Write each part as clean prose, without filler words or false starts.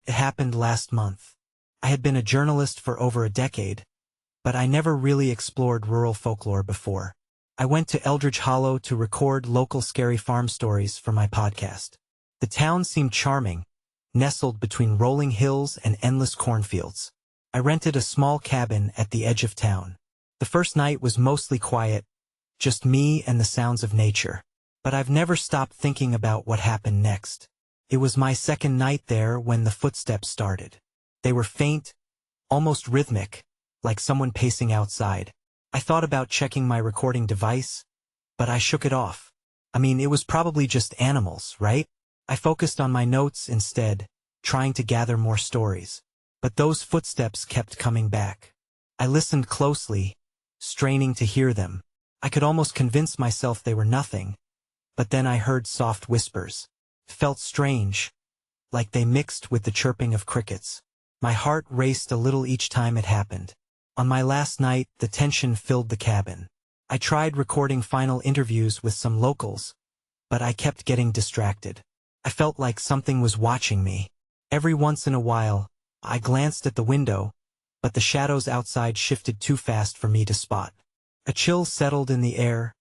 It happened last month. I had been a journalist for over a decade, but I never really explored rural folklore before. I went to Eldridge Hollow to record local scary farm stories for my podcast. The town seemed charming, nestled between rolling hills and endless cornfields. I rented a small cabin at the edge of town. The first night was mostly quiet, just me and the sounds of nature. But I've never stopped thinking about what happened next. It was my second night there when the footsteps started. They were faint, almost rhythmic, like someone pacing outside. I thought about checking my recording device, but I shook it off. I mean, it was probably just animals, right? I focused on my notes instead, trying to gather more stories. But those footsteps kept coming back. I listened closely, straining to hear them. I could almost convince myself they were nothing. But then I heard soft whispers. It felt strange, like they mixed with the chirping of crickets. My heart raced a little each time it happened. On my last night, the tension filled the cabin. I tried recording final interviews with some locals, but I kept getting distracted. I felt like something was watching me. Every once in a while, I glanced at the window, but the shadows outside shifted too fast for me to spot. A chill settled in the air,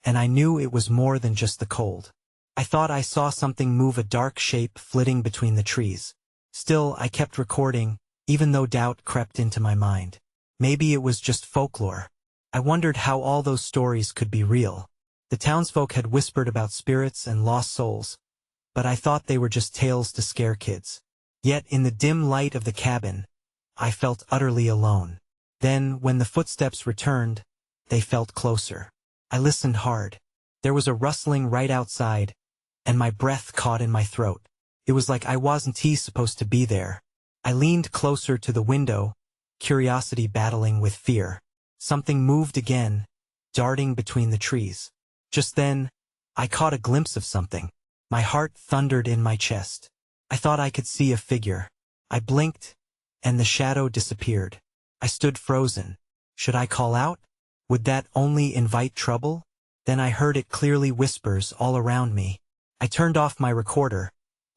and I knew it was more than just the cold. I thought I saw something move, a dark shape flitting between the trees. Still, I kept recording, even though doubt crept into my mind. Maybe it was just folklore. I wondered how all those stories could be real. The townsfolk had whispered about spirits and lost souls, but I thought they were just tales to scare kids. Yet in the dim light of the cabin, I felt utterly alone. Then, when the footsteps returned, they felt closer. I listened hard. There was a rustling right outside, and my breath caught in my throat. It was like I wasn't supposed to be there. I leaned closer to the window, curiosity battling with fear. Something moved again, darting between the trees. Just then, I caught a glimpse of something. My heart thundered in my chest. I thought I could see a figure. I blinked, and the shadow disappeared. I stood frozen. Should I call out? Would that only invite trouble? Then I heard it clearly, whispers all around me. I turned off my recorder,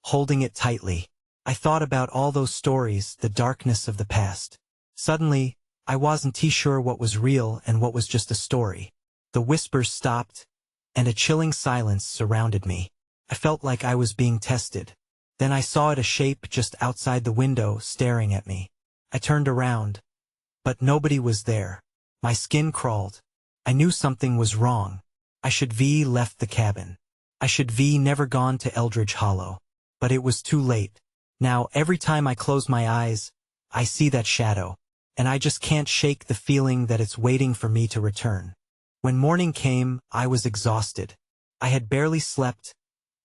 holding it tightly. I thought about all those stories, the darkness of the past. Suddenly, I wasn't sure what was real and what was just a story. The whispers stopped, and a chilling silence surrounded me. I felt like I was being tested. Then I saw it, a shape just outside the window, staring at me. I turned around, but nobody was there. My skin crawled. I knew something was wrong. I should left the cabin. I should never gone to Eldridge Hollow. But it was too late. Now, every time I close my eyes, I see that shadow, and I just can't shake the feeling that it's waiting for me to return. When morning came, I was exhausted. I had barely slept,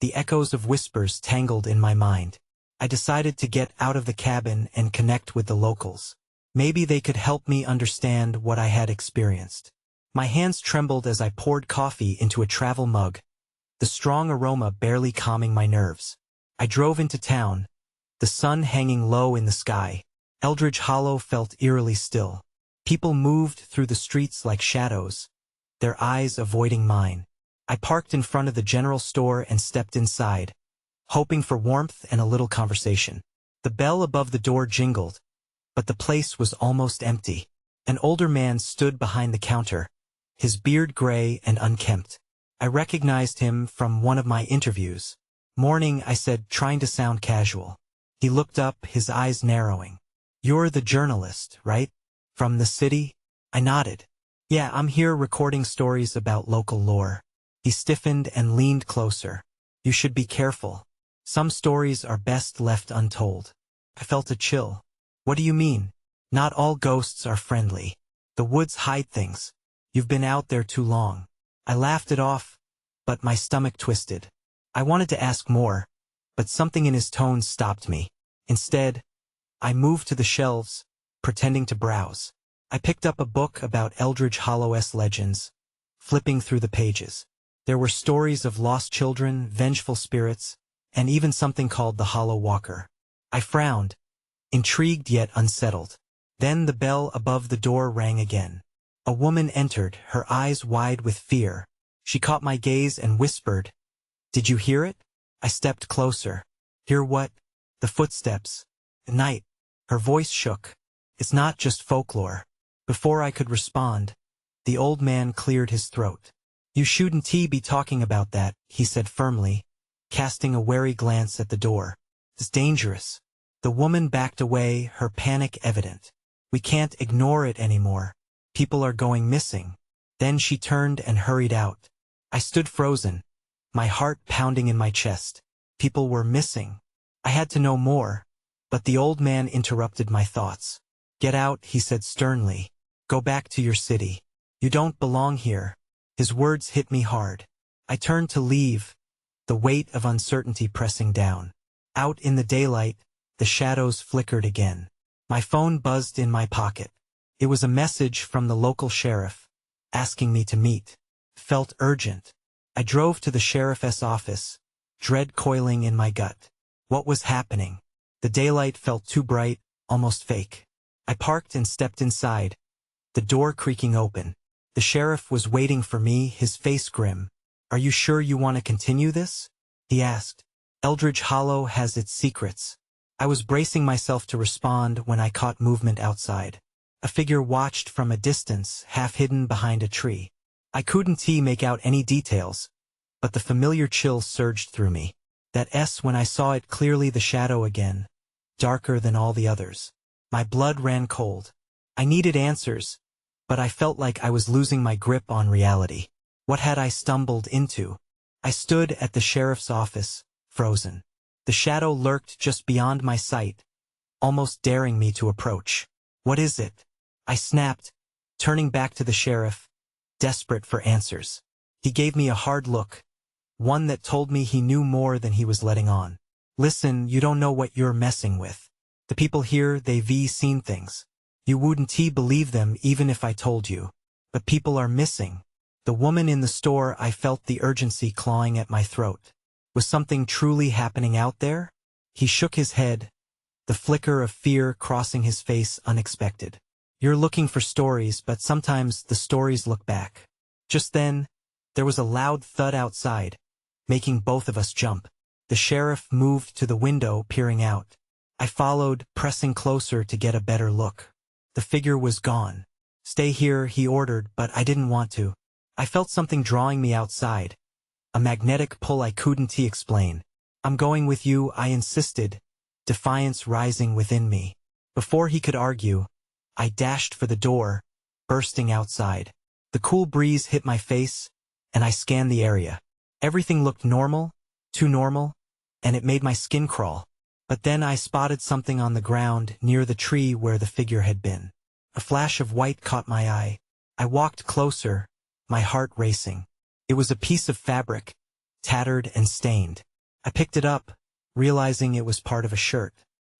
the echoes of whispers tangled in my mind. I decided to get out of the cabin and connect with the locals. Maybe they could help me understand what I had experienced. My hands trembled as I poured coffee into a travel mug, the strong aroma barely calming my nerves. I drove into town, the sun hanging low in the sky. Eldridge Hollow felt eerily still. People moved through the streets like shadows, their eyes avoiding mine. I parked in front of the general store and stepped inside, hoping for warmth and a little conversation. The bell above the door jingled, but the place was almost empty. An older man stood behind the counter, his beard gray and unkempt. I recognized him from one of my interviews. "Morning," I said, trying to sound casual. He looked up, his eyes narrowing. "You're the journalist, right? From the city?" I nodded. "Yeah, I'm here recording stories about local lore." He stiffened and leaned closer. "You should be careful. Some stories are best left untold." I felt a chill. "What do you mean?" "Not all ghosts are friendly. The woods hide things. You've been out there too long." I laughed it off, but my stomach twisted. I wanted to ask more, but something in his tone stopped me. Instead, I moved to the shelves, pretending to browse. I picked up a book about Eldridge Hollow's legends, flipping through the pages. There were stories of lost children, vengeful spirits, and even something called the Hollow Walker. I frowned, intrigued yet unsettled. Then the bell above the door rang again. A woman entered, her eyes wide with fear. She caught my gaze and whispered, "Did you hear it?" I stepped closer. "Hear what?" "The footsteps. Night. Her voice shook. It's not just folklore. Before I could respond, the old man cleared his throat. You shouldn't be talking about that, he said firmly, casting a wary glance at the door. It's dangerous. The woman backed away, her panic evident. We can't ignore it anymore. People are going missing. Then she turned and hurried out. I stood frozen, my heart pounding in my chest. People were missing. I had to know more, but the old man interrupted my thoughts. Get out, he said sternly. Go back to your city. You don't belong here. His words hit me hard. I turned to leave, the weight of uncertainty pressing down. Out in the daylight, the shadows flickered again. My phone buzzed in my pocket. It was a message from the local sheriff, asking me to meet. Felt urgent. I drove to the sheriff's office, dread coiling in my gut. What was happening? The daylight felt too bright, almost fake. I parked and stepped inside, the door creaking open. The sheriff was waiting for me, his face grim. Are you sure you want to continue this? He asked. Eldridge Hollow has its secrets. I was bracing myself to respond when I caught movement outside. A figure watched from a distance, half hidden behind a tree. I couldn't make out any details, but the familiar chill surged through me. That S when I saw it clearly, the shadow again, darker than all the others. My blood ran cold. I needed answers, but I felt like I was losing my grip on reality. What had I stumbled into? I stood at the sheriff's office, frozen. The shadow lurked just beyond my sight, almost daring me to approach. What is it? I snapped, turning back to the sheriff, desperate for answers. He gave me a hard look, one that told me he knew more than he was letting on. Listen, you don't know what you're messing with. The people here, they've seen things. You wouldn't believe them even if I told you. But people are missing. The woman in the store, I felt the urgency clawing at my throat. Was something truly happening out there? He shook his head, the flicker of fear crossing his face unexpected. You're looking for stories, but sometimes the stories look back. Just then, there was a loud thud outside, making both of us jump. The sheriff moved to the window, peering out. I followed, pressing closer to get a better look. The figure was gone. Stay here, he ordered, but I didn't want to. I felt something drawing me outside. A magnetic pull I couldn't explain. I'm going with you, I insisted, defiance rising within me. Before he could argue, I dashed for the door, bursting outside. The cool breeze hit my face, and I scanned the area. Everything looked normal, too normal, and it made my skin crawl. But then I spotted something on the ground near the tree where the figure had been. A flash of white caught my eye. I walked closer, my heart racing. It was a piece of fabric, tattered and stained. I picked it up, realizing it was part of a shirt,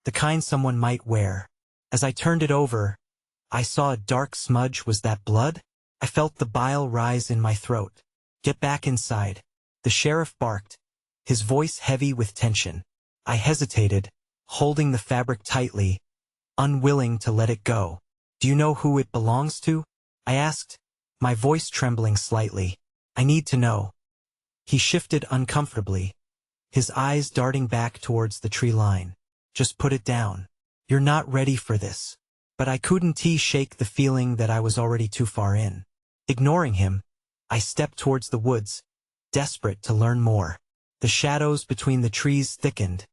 the kind someone might wear. As I turned it over, I saw a dark smudge. Was that blood? I felt the bile rise in my throat. Get back inside. The sheriff barked, his voice heavy with tension. I hesitated, holding the fabric tightly, unwilling to let it go. Do you know who it belongs to? I asked, my voice trembling slightly. I need to know. He shifted uncomfortably, his eyes darting back towards the tree line. Just put it down. You're not ready for this. But I couldn't shake the feeling that I was already too far in. Ignoring him, I stepped towards the woods, desperate to learn more. The shadows between the trees thickened,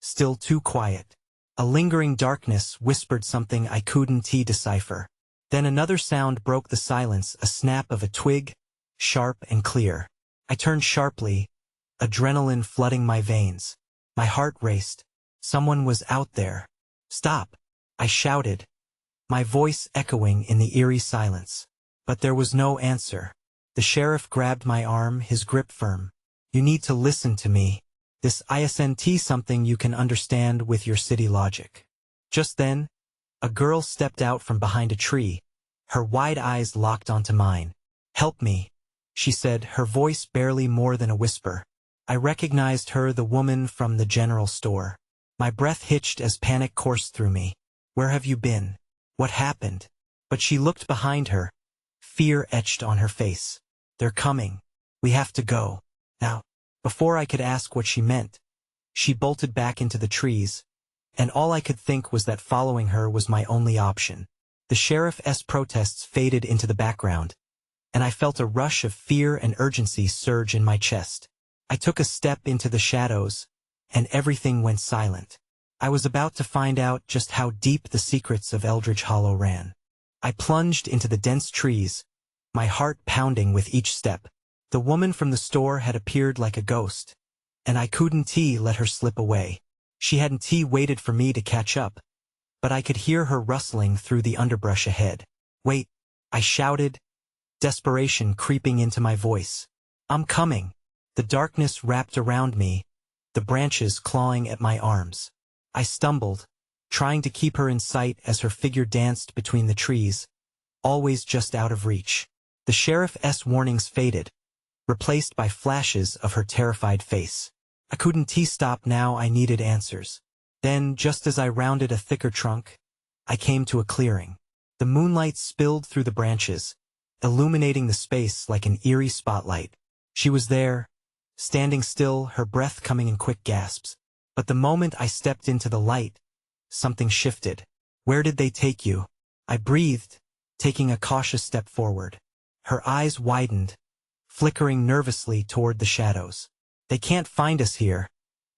still too quiet. A lingering darkness whispered something I couldn't decipher. Then another sound broke the silence, a snap of a twig, sharp and clear. I turned sharply, adrenaline flooding my veins. My heart raced. Someone was out there. Stop! I shouted, my voice echoing in the eerie silence. But there was no answer. The sheriff grabbed my arm, his grip firm. You need to listen to me. This isn't something you can understand with your city logic. Just then, a girl stepped out from behind a tree, her wide eyes locked onto mine. Help me, she said, her voice barely more than a whisper. I recognized her, the woman from the general store. My breath hitched as panic coursed through me. Where have you been? What happened? But she looked behind her, fear etched on her face. They're coming. We have to go. Now. Before I could ask what she meant, she bolted back into the trees, and all I could think was that following her was my only option. The sheriff's protests faded into the background, and I felt a rush of fear and urgency surge in my chest. I took a step into the shadows, and everything went silent. I was about to find out just how deep the secrets of Eldridge Hollow ran. I plunged into the dense trees, my heart pounding with each step. The woman from the store had appeared like a ghost, and I couldn't let her slip away. She hadn't waited for me to catch up, but I could hear her rustling through the underbrush ahead. "Wait," I shouted, desperation creeping into my voice. "I'm coming." The darkness wrapped around me, the branches clawing at my arms. I stumbled, trying to keep her in sight as her figure danced between the trees, always just out of reach. The sheriff's warnings faded, replaced by flashes of her terrified face. I couldn't stop now. I needed answers. Then, just as I rounded a thicker trunk, I came to a clearing. The moonlight spilled through the branches, illuminating the space like an eerie spotlight. She was there, standing still, her breath coming in quick gasps. But the moment I stepped into the light, something shifted. "Where did they take you?" I breathed, taking a cautious step forward. Her eyes widened, flickering nervously toward the shadows. "They can't find us here,"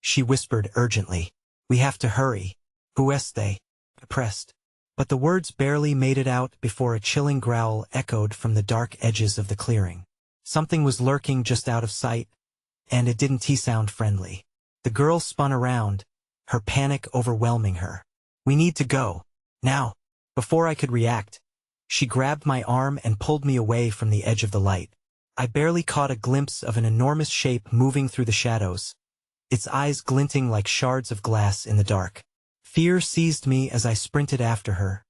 she whispered urgently. "We have to hurry." "Who's they?" I pressed. But the words barely made it out before a chilling growl echoed from the dark edges of the clearing. Something was lurking just out of sight, and it didn't sound friendly. The girl spun around, her panic overwhelming her. "We need to go. Now." Before I could react, she grabbed my arm and pulled me away from the edge of the light. I barely caught a glimpse of an enormous shape moving through the shadows, its eyes glinting like shards of glass in the dark. Fear seized me as I sprinted after her,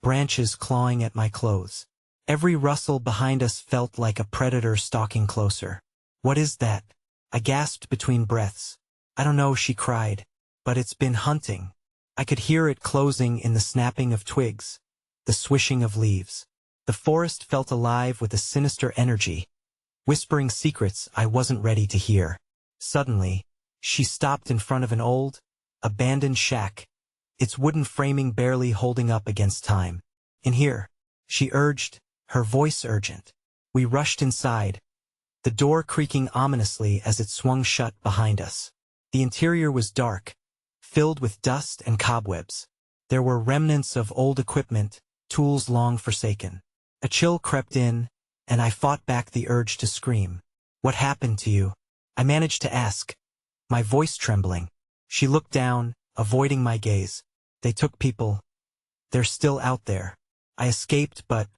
branches clawing at my clothes. Every rustle behind us felt like a predator stalking closer. "What is that?" I gasped between breaths. "I don't know," she cried, "but it's been hunting." I could hear it closing in the snapping of twigs, the swishing of leaves. The forest felt alive with a sinister energy, whispering secrets I wasn't ready to hear. Suddenly, she stopped in front of an old, abandoned shack, its wooden framing barely holding up against time. "In here," she urged, her voice urgent. We rushed inside, the door creaking ominously as it swung shut behind us. The interior was dark, filled with dust and cobwebs. There were remnants of old equipment, tools long forsaken. A chill crept in, and I fought back the urge to scream. "What happened to you?" I managed to ask, my voice trembling. She looked down, avoiding my gaze. "They took people. They're still out there. I escaped, but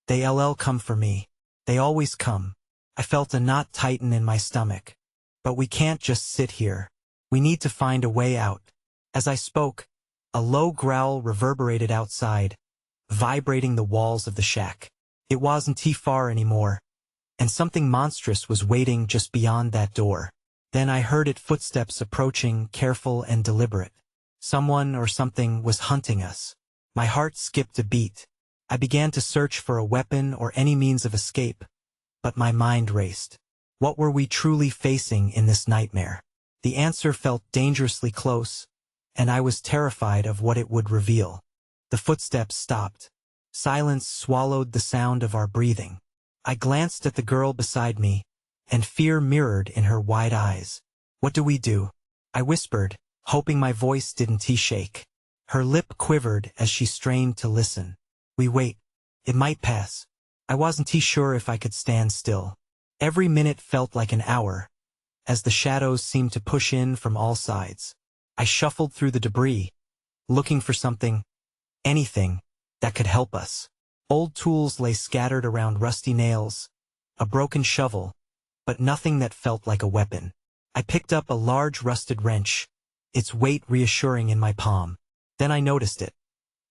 they'll come for me. They always come." I felt a knot tighten in my stomach. "But we can't just sit here. We need to find a way out." As I spoke, a low growl reverberated outside, vibrating the walls of the shack. It wasn't far anymore, and something monstrous was waiting just beyond that door. Then I heard its footsteps approaching, careful and deliberate. Someone or something was hunting us. My heart skipped a beat. I began to search for a weapon or any means of escape, but my mind raced. What were we truly facing in this nightmare? The answer felt dangerously close, and I was terrified of what it would reveal. The footsteps stopped. Silence swallowed the sound of our breathing. I glanced at the girl beside me, and fear mirrored in her wide eyes. "What do we do?" I whispered, hoping my voice didn't shake. Her lip quivered as she strained to listen. "We wait. It might pass." I wasn't sure if I could stand still. Every minute felt like an hour, as the shadows seemed to push in from all sides. I shuffled through the debris, looking for something, anything, that could help us. Old tools lay scattered around, rusty nails, a broken shovel, but nothing that felt like a weapon. I picked up a large rusted wrench, its weight reassuring in my palm. Then I noticed it.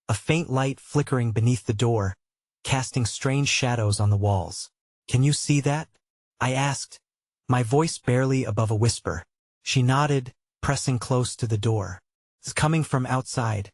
A faint light flickering beneath the door, casting strange shadows on the walls. "Can you see that?" I asked, my voice barely above a whisper. She nodded, pressing close to the door. "It's coming from outside,"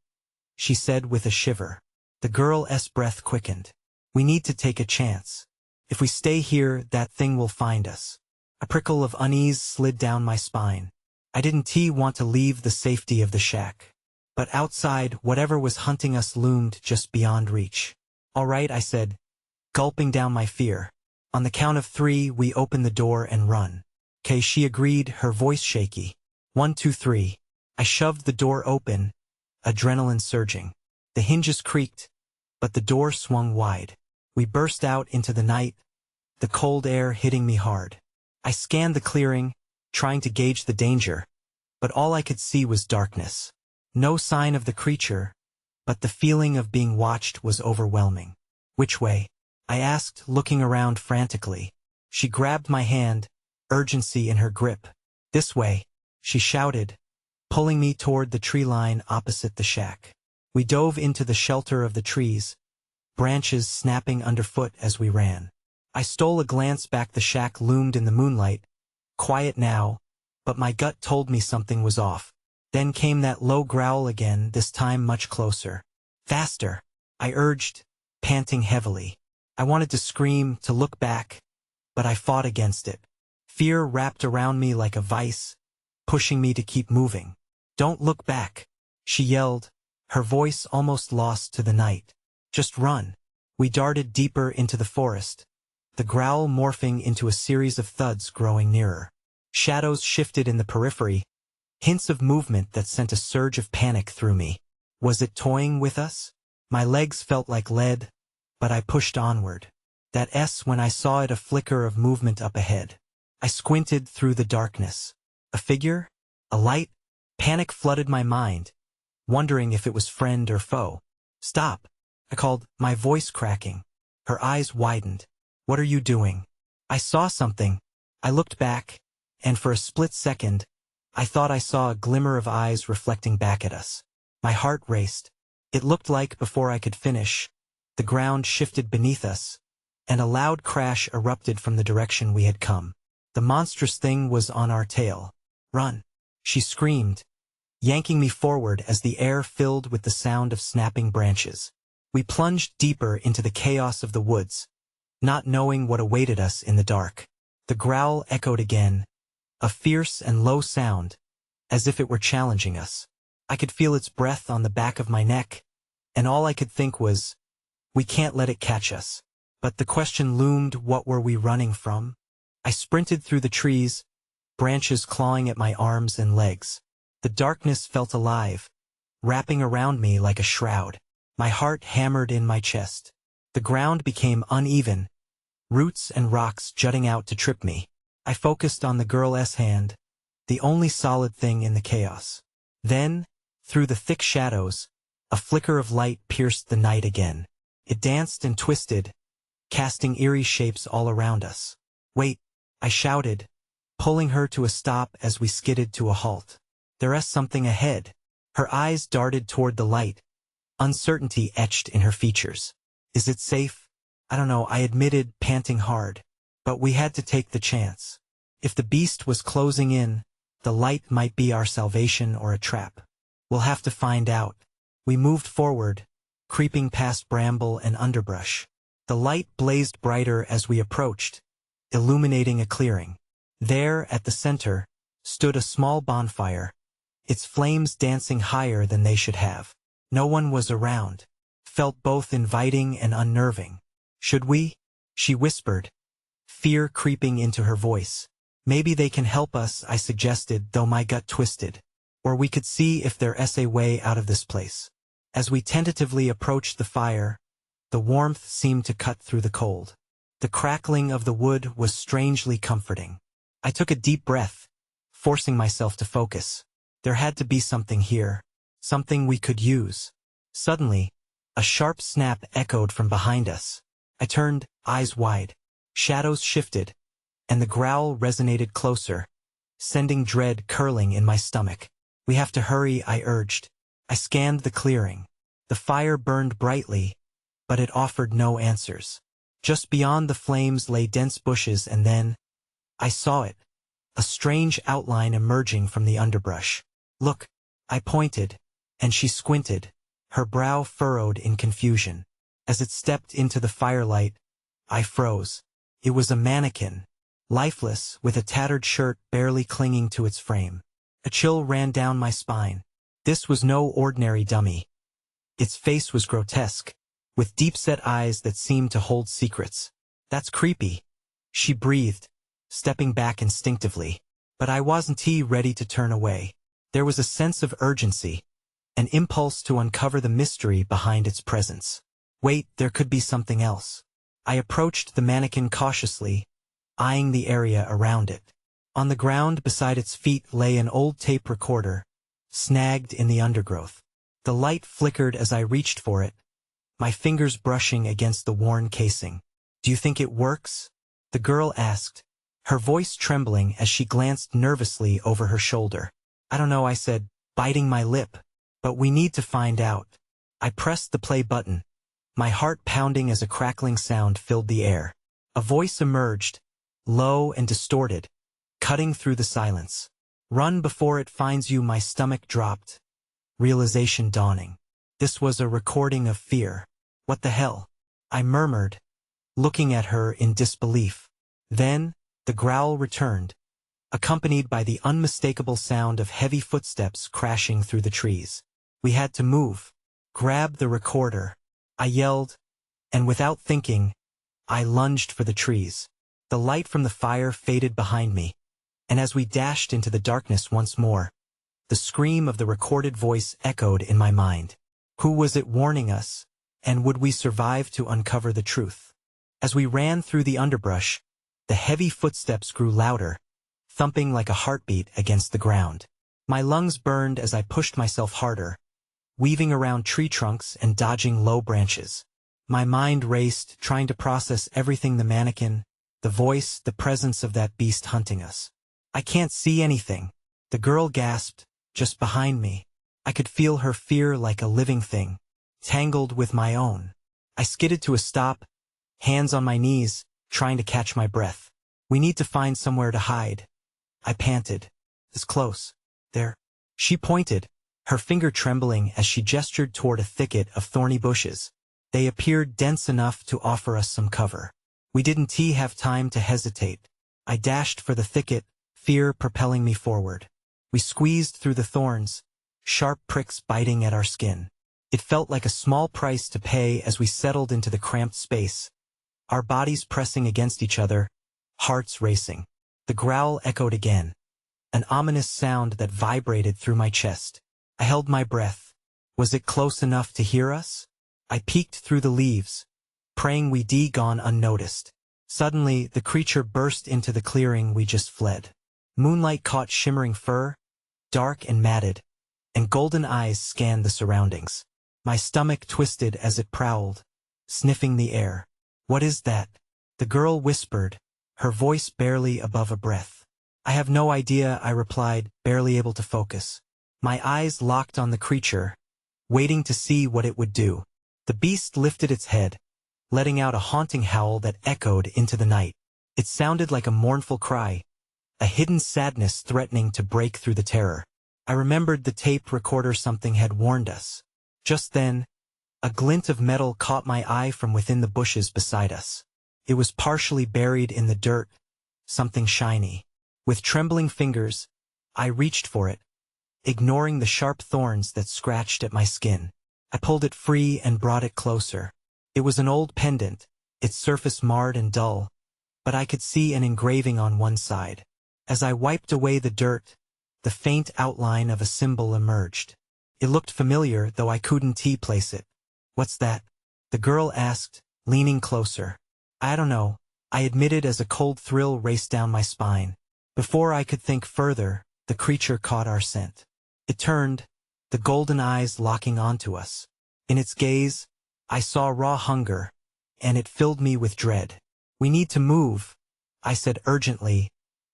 she said with a shiver. The girl's breath quickened. "We need to take a chance. If we stay here, that thing will find us." A prickle of unease slid down my spine. I didn't want to leave the safety of the shack, But outside, whatever was hunting us loomed just beyond reach. "All right," I said, gulping down my fear. "On the count of 3, we open the door and run." "'Kay," she agreed, her voice shaky. 1, 2, 3. I shoved the door open, adrenaline surging. The hinges creaked, but the door swung wide. We burst out into the night, the cold air hitting me hard. I scanned the clearing, trying to gauge the danger, but all I could see was darkness. No sign of the creature, but the feeling of being watched was overwhelming. "Which way?" I asked, looking around frantically. She grabbed my hand, urgency in her grip. "This way," she shouted, pulling me toward the tree line opposite the shack. We dove into the shelter of the trees, branches snapping underfoot as we ran. I stole a glance back. The shack loomed in the moonlight, quiet now, but my gut told me something was off. Then came that low growl again, this time much closer. "Faster," I urged, panting heavily. I wanted to scream, to look back, but I fought against it. Fear wrapped around me like a vice, pushing me to keep moving. "Don't look back," she yelled, her voice almost lost to the night. "Just run." We darted deeper into the forest, the growl morphing into a series of thuds growing nearer. Shadows shifted in the periphery, hints of movement that sent a surge of panic through me. Was it toying with us? My legs felt like lead, but I pushed onward. That S when I saw it, a flicker of movement up ahead. I squinted through the darkness. A figure? A light? Panic flooded my mind, wondering if it was friend or foe. "Stop," I called, my voice cracking. Her eyes widened. "What are you doing?" "I saw something." I looked back, and for a split second, I thought I saw a glimmer of eyes reflecting back at us. My heart raced. It looked like, before I could finish, the ground shifted beneath us, and a loud crash erupted from the direction we had come. The monstrous thing was on our tail. "Run," she screamed, yanking me forward as the air filled with the sound of snapping branches. We plunged deeper into the chaos of the woods, not knowing what awaited us in the dark. The growl echoed again, a fierce and low sound, as if it were challenging us. I could feel its breath on the back of my neck, and all I could think was, we can't let it catch us. But the question loomed, what were we running from? I sprinted through the trees, branches clawing at my arms and legs. The darkness felt alive, wrapping around me like a shroud. My heart hammered in my chest. The ground became uneven, roots and rocks jutting out to trip me. I focused on the girl's hand, the only solid thing in the chaos. Then, through the thick shadows, a flicker of light pierced the night again. It danced and twisted, casting eerie shapes all around us. "Wait," I shouted, pulling her to a stop as we skidded to a halt. "There's something ahead." Her eyes darted toward the light, uncertainty etched in her features. "Is it safe?" "I don't know," I admitted, panting hard. But we had to take the chance. If the beast was closing in, the light might be our salvation or a trap. "We'll have to find out." We moved forward, creeping past bramble and underbrush. The light blazed brighter as we approached, illuminating a clearing. There, at the center, stood a small bonfire, its flames dancing higher than they should have. No one was around. Felt both inviting and unnerving. "Should we?" she whispered, fear creeping into her voice. "Maybe they can help us," I suggested, though my gut twisted. "Or we could see if there's a way out of this place." As we tentatively approached the fire, the warmth seemed to cut through the cold. The crackling of the wood was strangely comforting. I took a deep breath, forcing myself to focus. There had to be something here, something we could use. Suddenly, a sharp snap echoed from behind us. I turned, eyes wide. Shadows shifted, and the growl resonated closer, sending dread curling in my stomach. "We have to hurry," I urged. I scanned the clearing. The fire burned brightly, but it offered no answers. Just beyond the flames lay dense bushes, and then I saw it, a strange outline emerging from the underbrush. "Look," I pointed, and she squinted, her brow furrowed in confusion. As it stepped into the firelight, I froze. It was a mannequin, lifeless, with a tattered shirt barely clinging to its frame. A chill ran down my spine. This was no ordinary dummy. Its face was grotesque, with deep-set eyes that seemed to hold secrets. "That's creepy," she breathed, stepping back instinctively. But I wasn't ready to turn away. There was a sense of urgency, an impulse to uncover the mystery behind its presence. Wait, there could be something else. I approached the mannequin cautiously, eyeing the area around it. On the ground beside its feet lay an old tape recorder, snagged in the undergrowth. The light flickered as I reached for it, my fingers brushing against the worn casing. "Do you think it works?" the girl asked, her voice trembling as she glanced nervously over her shoulder. "I don't know," I said, biting my lip. "But we need to find out." I pressed the play button, my heart pounding as a crackling sound filled the air. A voice emerged, low and distorted, cutting through the silence. "Run before it finds you." My stomach dropped, realization dawning. This was a recording of fear. "What the hell?" I murmured, looking at her in disbelief. Then, the growl returned, accompanied by the unmistakable sound of heavy footsteps crashing through the trees. We had to move. "Grab the recorder," I yelled, and without thinking, I lunged for the trees. The light from the fire faded behind me, and as we dashed into the darkness once more, the scream of the recorded voice echoed in my mind. Who was it warning us, and would we survive to uncover the truth? As we ran through the underbrush, the heavy footsteps grew louder, thumping like a heartbeat against the ground. My lungs burned as I pushed myself harder, weaving around tree trunks and dodging low branches. My mind raced, trying to process everything: the mannequin, the voice, the presence of that beast hunting us. "I can't see anything," the girl gasped, just behind me. I could feel her fear like a living thing, tangled with my own. I skidded to a stop, hands on my knees, trying to catch my breath. "We need to find somewhere to hide," I panted. "This close. There." She pointed, her finger trembling as she gestured toward a thicket of thorny bushes. They appeared dense enough to offer us some cover. We didn't have time to hesitate. I dashed for the thicket, fear propelling me forward. We squeezed through the thorns, sharp pricks biting at our skin. It felt like a small price to pay as we settled into the cramped space, our bodies pressing against each other, hearts racing. The growl echoed again, an ominous sound that vibrated through my chest. I held my breath. Was it close enough to hear us? I peeked through the leaves, praying we'd gone unnoticed. Suddenly, the creature burst into the clearing we just fled. Moonlight caught shimmering fur, dark and matted, and golden eyes scanned the surroundings. My stomach twisted as it prowled, sniffing the air. "What is that?" the girl whispered, her voice barely above a breath. "I have no idea," I replied, barely able to focus. My eyes locked on the creature, waiting to see what it would do. The beast lifted its head, letting out a haunting howl that echoed into the night. It sounded like a mournful cry, a hidden sadness threatening to break through the terror. I remembered the tape recorder. Something had warned us. Just then, a glint of metal caught my eye from within the bushes beside us. It was partially buried in the dirt, something shiny. With trembling fingers, I reached for it, ignoring the sharp thorns that scratched at my skin. I pulled it free and brought it closer. It was an old pendant, its surface marred and dull, but I could see an engraving on one side. As I wiped away the dirt, the faint outline of a symbol emerged. It looked familiar, though I couldn't place it. "What's that?" the girl asked, leaning closer. "I don't know," I admitted as a cold thrill raced down my spine. Before I could think further, the creature caught our scent. It turned, the golden eyes locking onto us. In its gaze, I saw raw hunger, and it filled me with dread. "We need to move," I said urgently,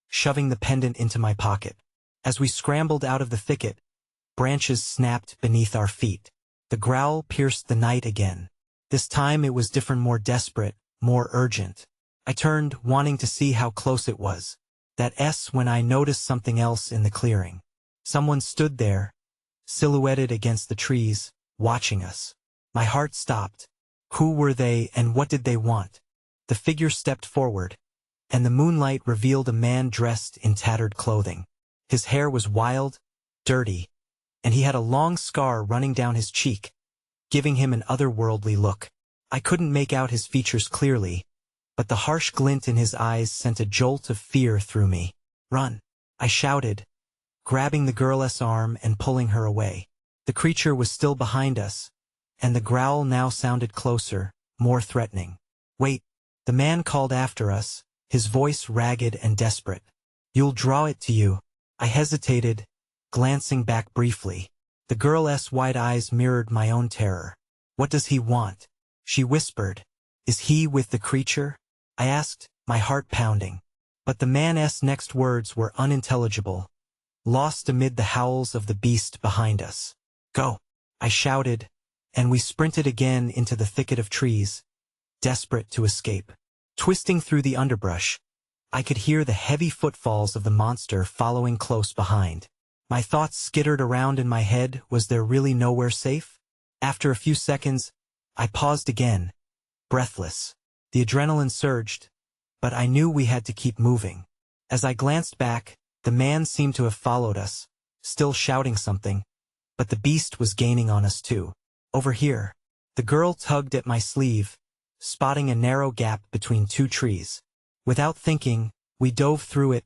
shoving the pendant into my pocket. As we scrambled out of the thicket, branches snapped beneath our feet. The growl pierced the night again. This time it was different, more desperate, more urgent. I turned, wanting to see how close it was. When I noticed something else in the clearing. Someone stood there, silhouetted against the trees, watching us. My heart stopped. Who were they, and what did they want? The figure stepped forward, and the moonlight revealed a man dressed in tattered clothing. His hair was wild, dirty, and he had a long scar running down his cheek, giving him an otherworldly look. I couldn't make out his features clearly, but the harsh glint in his eyes sent a jolt of fear through me. "Run!" I shouted, grabbing the girl's arm and pulling her away. The creature was still behind us, and the growl now sounded closer, more threatening. "Wait!" The man called after us, his voice ragged and desperate. "You'll draw it to you." I hesitated, glancing back briefly. The girl's wide eyes mirrored my own terror. "What does he want?" she whispered. "Is he with the creature?" I asked, my heart pounding. But the man's next words were unintelligible, lost amid the howls of the beast behind us. "Go!" I shouted, and we sprinted again into the thicket of trees, desperate to escape. Twisting through the underbrush, I could hear the heavy footfalls of the monster following close behind. My thoughts skittered around in my head. Was there really nowhere safe? After a few seconds, I paused again, breathless. The adrenaline surged, but I knew we had to keep moving. As I glanced back, the man seemed to have followed us, still shouting something, but the beast was gaining on us too. "Over here." The girl tugged at my sleeve, spotting a narrow gap between two trees. Without thinking, we dove through it,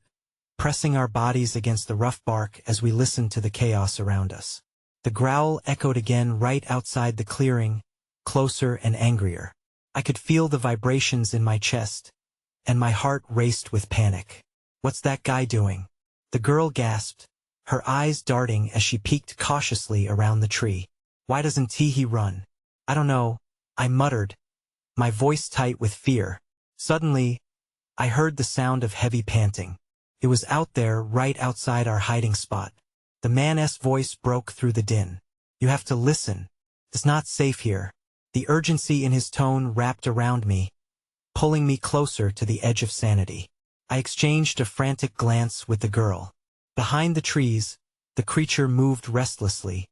pressing our bodies against the rough bark as we listened to the chaos around us. The growl echoed again right outside the clearing, closer and angrier. I could feel the vibrations in my chest, and my heart raced with panic. "What's that guy doing?" the girl gasped, her eyes darting as she peeked cautiously around the tree. "Why doesn't he run?" "I don't know," I muttered, my voice tight with fear. Suddenly, I heard the sound of heavy panting. It was out there, right outside our hiding spot. The man's voice broke through the din. "You have to listen. It's not safe here." The urgency in his tone wrapped around me, pulling me closer to the edge of sanity. I exchanged a frantic glance with the girl. Behind the trees, the creature moved restlessly,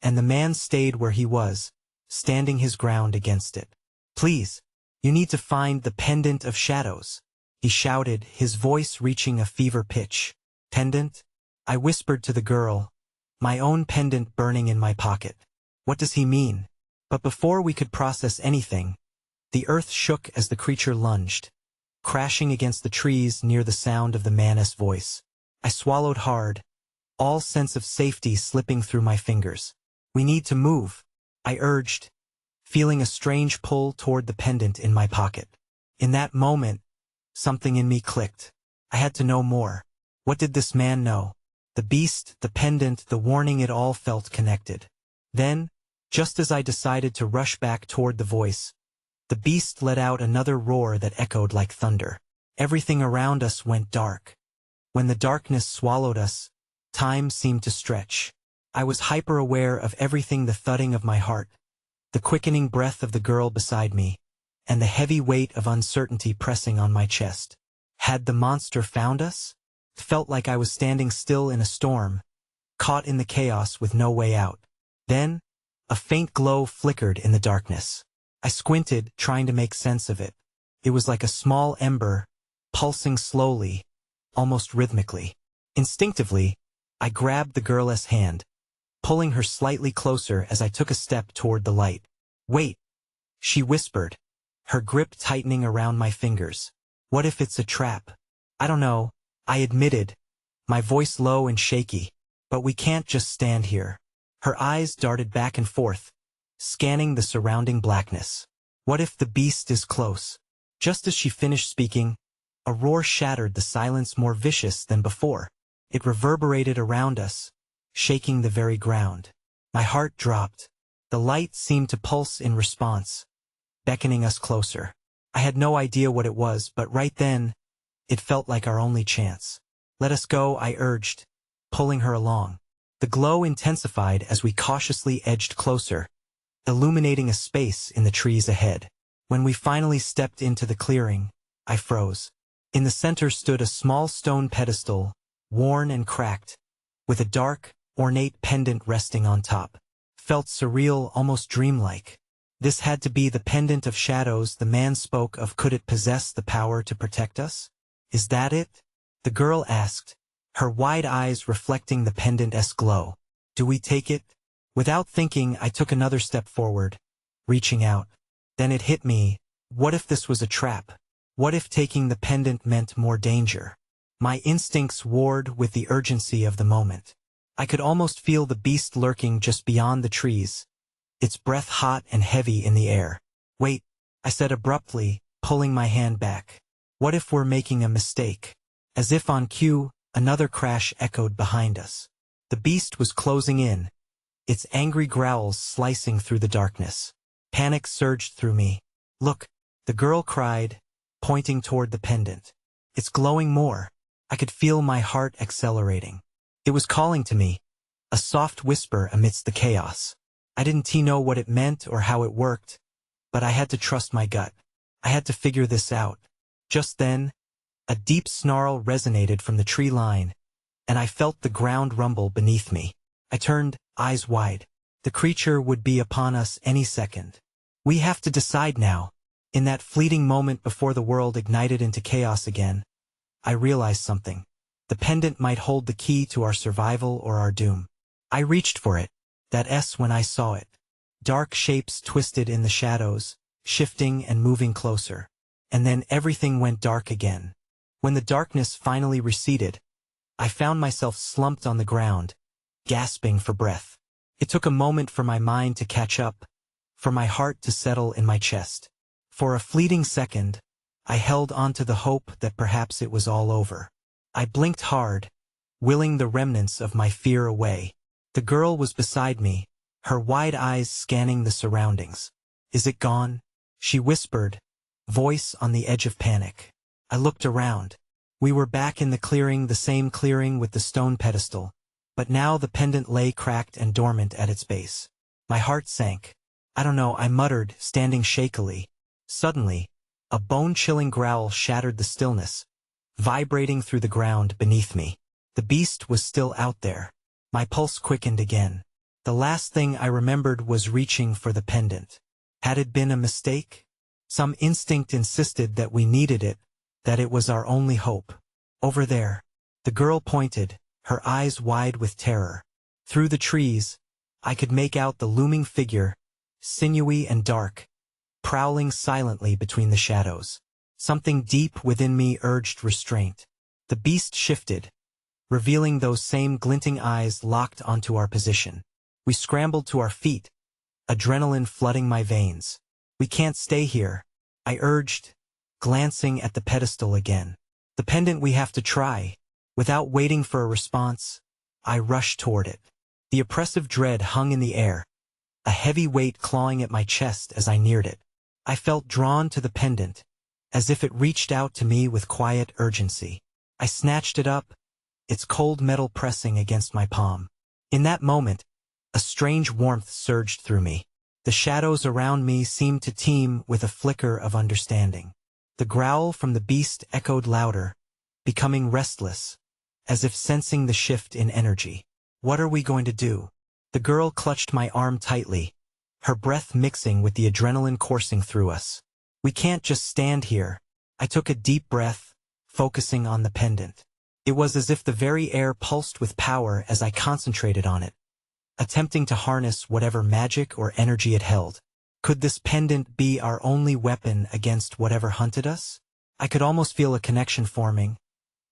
and the man stayed where he was, standing his ground against it. "Please, you need to find the pendant of shadows," he shouted, his voice reaching a fever pitch. "Pendant?" I whispered to the girl, my own pendant burning in my pocket. "What does he mean?" But before we could process anything, the earth shook as the creature lunged, crashing against the trees near the sound of the man's voice. I swallowed hard, all sense of safety slipping through my fingers. "We need to move," I urged, feeling a strange pull toward the pendant in my pocket. In that moment, something in me clicked. I had to know more. What did this man know? The beast, the pendant, the warning, it all felt connected. Then, just as I decided to rush back toward the voice, the beast let out another roar that echoed like thunder. Everything around us went dark. When the darkness swallowed us, time seemed to stretch. I was hyper-aware of everything: the thudding of my heart, the quickening breath of the girl beside me, and the heavy weight of uncertainty pressing on my chest. Had the monster found us? It felt like I was standing still in a storm, caught in the chaos with no way out. Then, a faint glow flickered in the darkness. I squinted, trying to make sense of it. It was like a small ember, pulsing slowly, almost rhythmically. Instinctively, I grabbed the girl's hand, pulling her slightly closer as I took a step toward the light. "Wait," she whispered, her grip tightening around my fingers. "What if it's a trap?" "I don't know," I admitted, my voice low and shaky. "But we can't just stand here." Her eyes darted back and forth, scanning the surrounding blackness. "What if the beast is close?" Just as she finished speaking, a roar shattered the silence, more vicious than before. It reverberated around us, shaking the very ground. My heart dropped. The light seemed to pulse in response, beckoning us closer. I had no idea what it was, but right then, it felt like our only chance. "Let us go," I urged, pulling her along. The glow intensified as we cautiously edged closer, illuminating a space in the trees ahead. When we finally stepped into the clearing, I froze. In the center stood a small stone pedestal, worn and cracked, with a dark, ornate pendant resting on top. Felt surreal, almost dreamlike. This had to be the pendant of shadows the man spoke of. Could it possess the power to protect us? "Is that it?" the girl asked, her wide eyes reflecting the pendant's glow. Do we take it? Without thinking, I took another step forward, reaching out. Then it hit me. What if this was a trap? What if taking the pendant meant more danger? My instincts warred with the urgency of the moment. I could almost feel the beast lurking just beyond the trees, its breath hot and heavy in the air. Wait, I said abruptly, pulling my hand back. What if we're making a mistake? As if on cue, another crash echoed behind us. The beast was closing in, its angry growls slicing through the darkness. Panic surged through me. Look, the girl cried, pointing toward the pendant. It's glowing more. I could feel my heart accelerating. It was calling to me, a soft whisper amidst the chaos. I didn't know what it meant or how it worked, but I had to trust my gut. I had to figure this out. Just then, a deep snarl resonated from the tree line, and I felt the ground rumble beneath me. I turned, eyes wide. The creature would be upon us any second. We have to decide now. In that fleeting moment before the world ignited into chaos again, I realized something. The pendant might hold the key to our survival or our doom. I reached for it, that S when I saw it. Dark shapes twisted in the shadows, shifting and moving closer. And then everything went dark again. When the darkness finally receded, I found myself slumped on the ground, gasping for breath. It took a moment for my mind to catch up, for my heart to settle in my chest. For a fleeting second, I held on to the hope that perhaps it was all over. I blinked hard, willing the remnants of my fear away. The girl was beside me, her wide eyes scanning the surroundings. Is it gone? She whispered, voice on the edge of panic. I looked around. We were back in the clearing, the same clearing with the stone pedestal, but now the pendant lay cracked and dormant at its base. My heart sank. I don't know, I muttered, standing shakily. Suddenly, a bone-chilling growl shattered the stillness, vibrating through the ground beneath me. The beast was still out there. My pulse quickened again. The last thing I remembered was reaching for the pendant. Had it been a mistake? Some instinct insisted that we needed it, that it was our only hope. Over there. The girl pointed, her eyes wide with terror. Through the trees, I could make out the looming figure, sinewy and dark, prowling silently between the shadows. Something deep within me urged restraint. The beast shifted, revealing those same glinting eyes locked onto our position. We scrambled to our feet, adrenaline flooding my veins. We can't stay here, I urged, glancing at the pedestal again. The pendant, we have to try. Without waiting for a response, I rushed toward it. The oppressive dread hung in the air, a heavy weight clawing at my chest as I neared it. I felt drawn to the pendant, as if it reached out to me with quiet urgency. I snatched it up, its cold metal pressing against my palm. In that moment, a strange warmth surged through me. The shadows around me seemed to teem with a flicker of understanding. The growl from the beast echoed louder, becoming restless, as if sensing the shift in energy. What are we going to do? The girl clutched my arm tightly, her breath mixing with the adrenaline coursing through us. We can't just stand here. I took a deep breath, focusing on the pendant. It was as if the very air pulsed with power as I concentrated on it, attempting to harness whatever magic or energy it held. Could this pendant be our only weapon against whatever hunted us? I could almost feel a connection forming,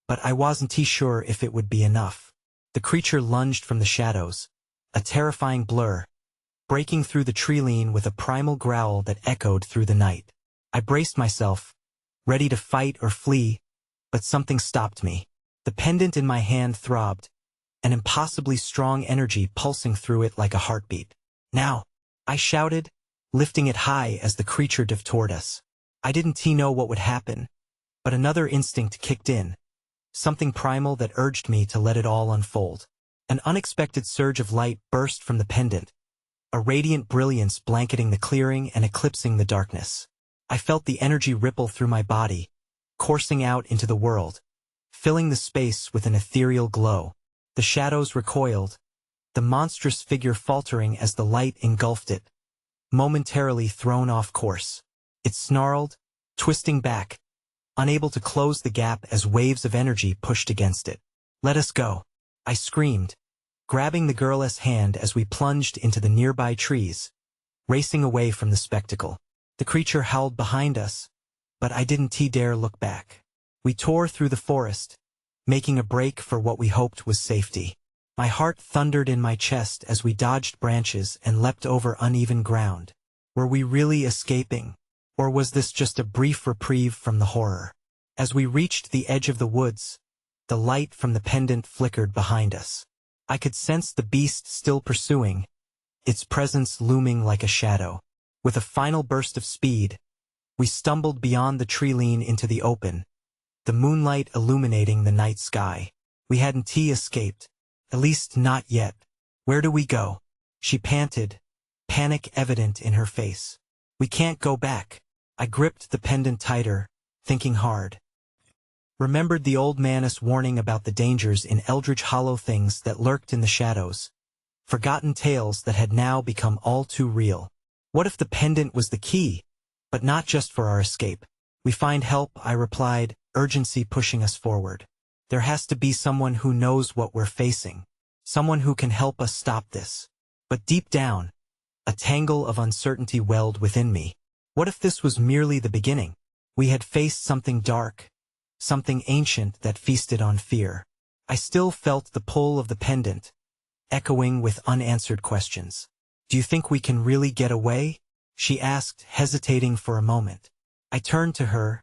but I wasn't sure if it would be enough. The creature lunged from the shadows, a terrifying blur, breaking through the tree-line with a primal growl that echoed through the night. I braced myself, ready to fight or flee, but something stopped me. The pendant in my hand throbbed, an impossibly strong energy pulsing through it like a heartbeat. Now, I shouted, lifting it high as the creature dived toward us. I didn't know what would happen, but another instinct kicked in, something primal that urged me to let it all unfold. An unexpected surge of light burst from the pendant, a radiant brilliance blanketing the clearing and eclipsing the darkness. I felt the energy ripple through my body, coursing out into the world, filling the space with an ethereal glow. The shadows recoiled, the monstrous figure faltering as the light engulfed it, momentarily thrown off course. It snarled, twisting back, unable to close the gap as waves of energy pushed against it. Let us go, I screamed, grabbing the girl's hand as we plunged into the nearby trees, racing away from the spectacle. The creature howled behind us, but I didn't dare look back. We tore through the forest, making a break for what we hoped was safety. My heart thundered in my chest as we dodged branches and leapt over uneven ground. Were we really escaping? Or was this just a brief reprieve from the horror? As we reached the edge of the woods, the light from the pendant flickered behind us. I could sense the beast still pursuing, its presence looming like a shadow. With a final burst of speed, we stumbled beyond the tree line into the open, the moonlight illuminating the night sky. We hadn't escaped, at least not yet. Where do we go? She panted, panic evident in her face. We can't go back. I gripped the pendant tighter, thinking hard. Remembered the old man's warning about the dangers in Eldridge Hollow, things that lurked in the shadows. Forgotten tales that had now become all too real. What if the pendant was the key? But not just for our escape. We find help, I replied, urgency pushing us forward. There has to be someone who knows what we're facing. Someone who can help us stop this. But deep down, a tangle of uncertainty welled within me. What if this was merely the beginning? We had faced something dark, something ancient that feasted on fear. I still felt the pull of the pendant, echoing with unanswered questions. Do you think we can really get away? She asked, hesitating for a moment. I turned to her,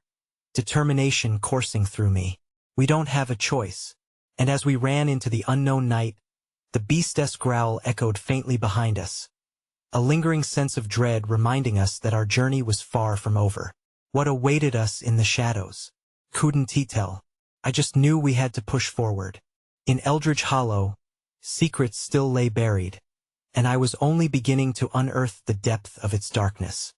determination coursing through me. We don't have a choice. And as we ran into the unknown night, the beast's growl echoed faintly behind us, a lingering sense of dread reminding us that our journey was far from over. What awaited us in the shadows? Couldn't tell. I just knew we had to push forward. In Eldridge Hollow, secrets still lay buried, and I was only beginning to unearth the depth of its darkness.